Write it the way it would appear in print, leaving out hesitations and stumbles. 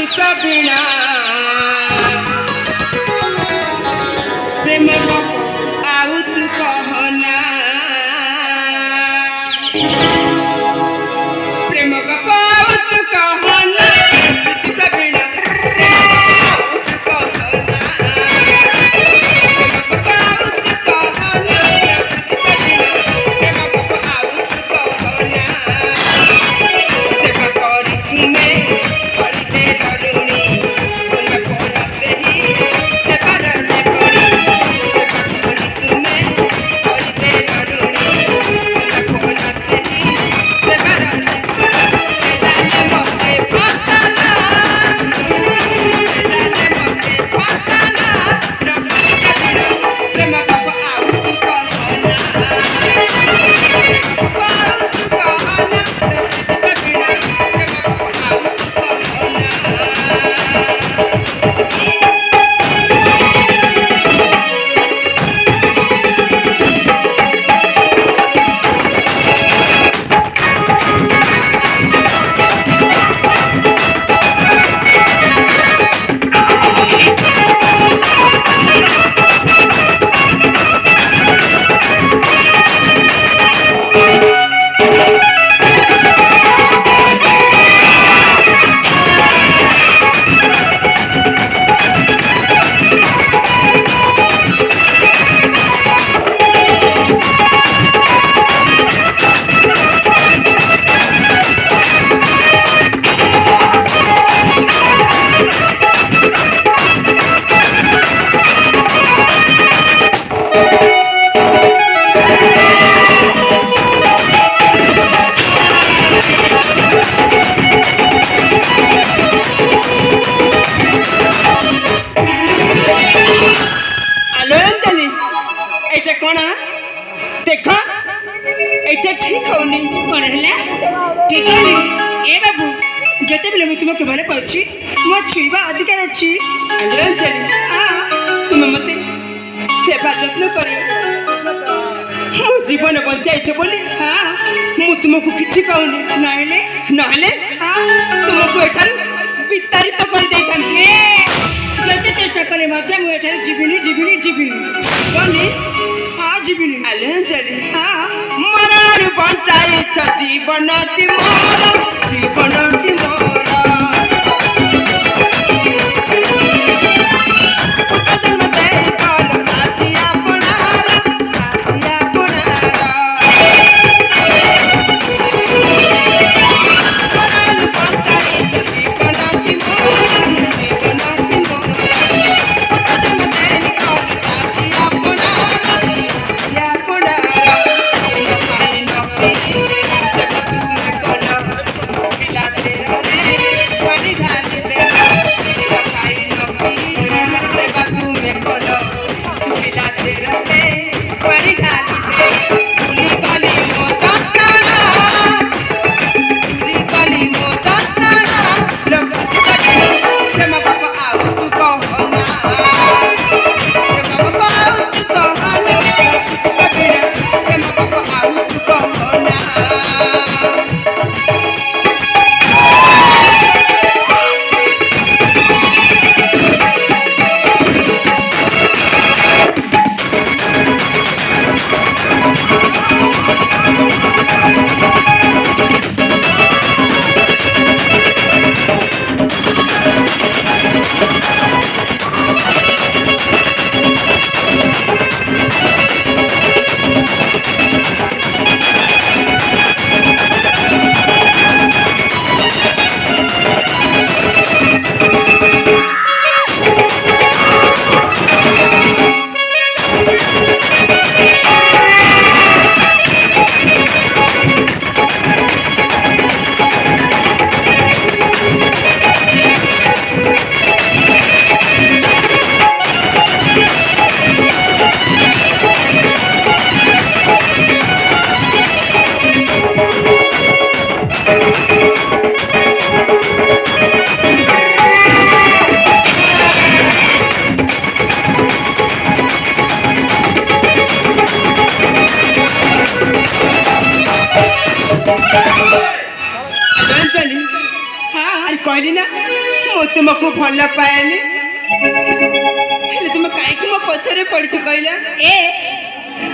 दुख बिना प्रेम आउ तू कहना प्रेम आउ तू कहना दुख बिना देखा एटा ठीक होनी कोन हला ठीक होनी ए बाबू जते बेले मु तुमके भले पाउची मो छुईबा अधिकार अछि अंजलि तुम मते सेवा जत्न करी मो जीवन बचाई छ बोली हां मु तुमको किछि कहूनी नहले नहले तुमको एठार विस्तारित कर देई थानी जते चेष्टा करे मते मु एठार जीविनी कोनी जीविनी अंजलि मरण बचाई छ जीवनटी मोर ମୁଁ ତୁମକୁ ଭଲ ପାଏନି ହେଲେ ତୁମେ କାହିଁକି ମୋ ପଛରେ ପଡ଼ିଛ କହିଲ? ଏ